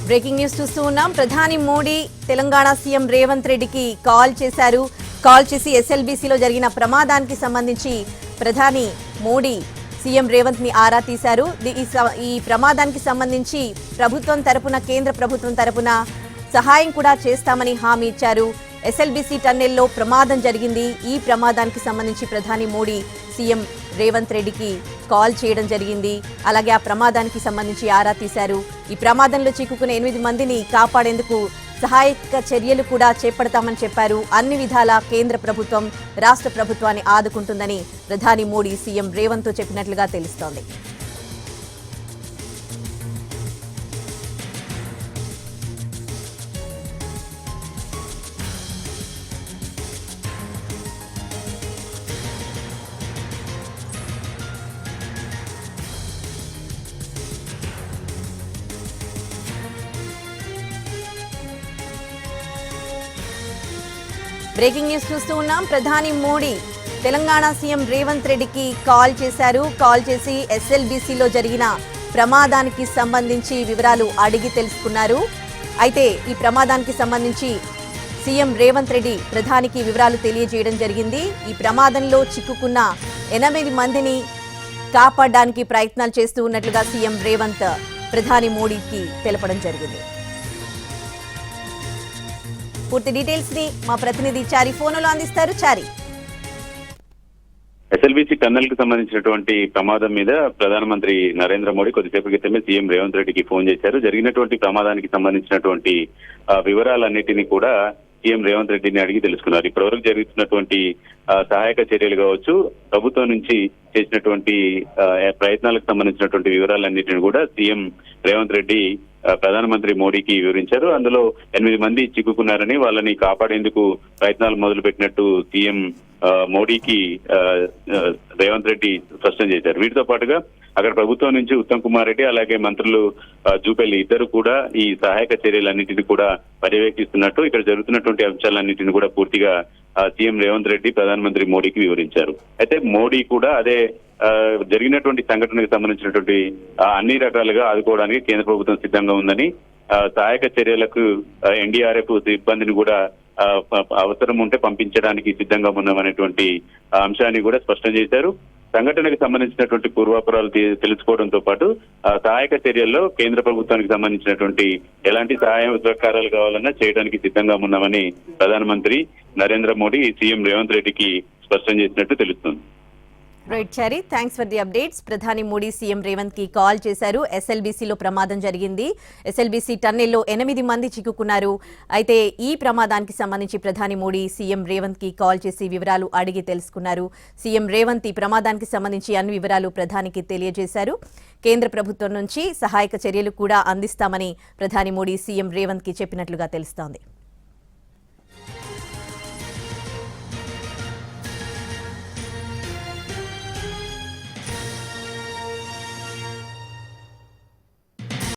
Breaking news చూస్తూ ఉన్నాం. ప్రధాని మోడీ తెలంగాణ సీఎం రేవంత్ రెడ్డికి కాల్ చేశారు. కాల్ చేసి ఎస్ఎల్బీసీలో జరిగిన ప్రమాదానికి సంబంధించి ప్రధాని మోడీ సీఎం రేవంత్ ని ఆరా తీశారు. ఈ ప్రమాదానికి సంబంధించి ప్రభుత్వం తరపున కేంద్ర ప్రభుత్వం తరపున సహాయం కూడా చేస్తామని హామీ ఇచ్చారు. ఎస్ఎల్బీసీ టన్నెల్లో ప్రమాదం జరిగింది. ఈ ప్రమాదానికి సంబంధించి ప్రధాని మోడీ సీఎం రేవంత్ రెడ్డికి కాల్ చేయడం జరిగింది. అలాగే ఆ ప్రమాదానికి సంబంధించి ఆరా తీశారు. ఈ ప్రమాదంలో చిక్కుకున్న 8 మందిని కాపాడేందుకు సహాయక చర్యలు కూడా చేపడతామని చెప్పారు. అన్ని విధాలా కేంద్ర ప్రభుత్వం రాష్ట్ర ప్రభుత్వాన్ని ఆదుకుంటుందని ప్రధాని మోడీ సీఎం రేవంత్ తో చెప్పినట్లుగా తెలుస్తోంది. బ్రేకింగ్ న్యూస్ చూస్తూ ఉన్నాం. ప్రధాని మోడీ తెలంగాణ సీఎం రేవంత్ రెడ్డికి కాల్ చేశారు. కాల్ చేసి ఎస్ఎల్బీసీలో జరిగిన ప్రమాదానికి సంబంధించి వివరాలు అడిగి తెలుసుకున్నారు. అయితే ఈ ప్రమాదానికి సంబంధించి సీఎం రేవంత్ రెడ్డి ప్రధానికి వివరాలు తెలియజేయడం జరిగింది. ఈ ప్రమాదంలో చిక్కుకున్న 8 మందిని కాపాడడానికి ప్రయత్నాలు చేస్తూ ఉన్నట్లుగా సీఎం రేవంత్ ప్రధాని మోడీకి తెలపడం జరిగింది. పూర్తి డీటెయిల్స్ ని మా ప్రతినిధి చారి ఫోన్లో అందిస్తారు. చారి, ఎస్ఎల్బీసీ టన్నెల్ కు సంబంధించినటువంటి ప్రమాదం మీద ప్రధానమంత్రి నరేంద్ర మోడీ కొద్దిసేపు క్రితమే సీఎం రేవంత్ రెడ్డికి ఫోన్ చేశారు. జరిగినటువంటి ప్రమాదానికి సంబంధించినటువంటి వివరాలన్నిటినీ కూడా సీఎం రేవంత్ రెడ్డిని అడిగి తెలుసుకున్నారు. ఇప్పటివరకు జరుగుతున్నటువంటి సహాయక చర్యలు కావచ్చు, ప్రభుత్వం నుంచి చేసినటువంటి ప్రయత్నాలకు సంబంధించినటువంటి వివరాలన్నిటిని కూడా సీఎం రేవంత్ రెడ్డి ప్రధానమంత్రి మోడీకి వివరించారు. అందులో 8 మంది చిక్కుకున్నారని, వాళ్ళని కాపాడేందుకు ప్రయత్నాలు మొదలుపెట్టినట్టు సీఎం మోడీకి రేవంత్ రెడ్డి స్పష్టం చేశారు. వీటితో పాటుగా అక్కడ ప్రభుత్వం నుంచి ఉత్తమ్ కుమార్ రెడ్డి అలాగే మంత్రులు జూపల్లి ఇద్దరు కూడా ఈ సహాయక చర్యలన్నింటినీ కూడా పర్యవేక్షిస్తున్నట్టు, ఇక్కడ జరుగుతున్నటువంటి అంశాలన్నింటినీ కూడా పూర్తిగా సీఎం రేవంత్ రెడ్డి ప్రధానమంత్రి మోడీకి వివరించారు. అయితే మోడీ కూడా అదే జరిగినటువంటి సంఘటనకు సంబంధించినటువంటి అన్ని రకాలుగా ఆదుకోవడానికి కేంద్ర ప్రభుత్వం సిద్ధంగా ఉందని, సహాయక చర్యలకు ఎన్డీఆర్ఎఫ్ సిబ్బందిని కూడా అవసరం ఉంటే పంపించడానికి సిద్ధంగా ఉన్నామనేటువంటి అంశాన్ని కూడా స్పష్టం చేశారు. సంఘటనకు సంబంధించినటువంటి పూర్వాపరాలు తెలుసుకోవడంతో పాటు సహాయక చర్యల్లో కేంద్ర ప్రభుత్వానికి సంబంధించినటువంటి ఎలాంటి సహాయ సహకారాలు కావాలన్నా చేయడానికి సిద్ధంగా ఉన్నామని ప్రధానమంత్రి నరేంద్ర మోడీ సీఎం రేవంత్ రెడ్డికి స్పష్టం చేసినట్టు తెలుస్తుంది. Right Chari, thanks for the updates. ప్రధాని మోడీ సీఎం రేవంత్ కి కాల్ చేశారు. ఎస్ఎల్బీసీలో ప్రమాదం జరిగింది. ఎస్ఎల్బీసీ టన్నెల్లో 8 మంది చిక్కుకున్నారు. అయితే ఈ ప్రమాదానికి సంబంధించి ప్రధాని మోడీ సీఎం రేవంత్ కి కాల్ చేసి వివరాలు అడిగి తెలుసుకున్నారు. సీఎం రేవంత్ ఈ ప్రమాదానికి సంబంధించి అన్ని వివరాలు ప్రధానికి తెలియజేశారు. కేంద్ర ప్రభుత్వం నుంచి సహాయక చర్యలు కూడా అందిస్తామని ప్రధాని మోడీ సీఎం రేవంత్ కి చెప్పినట్లుగా తెలుస్తోంది.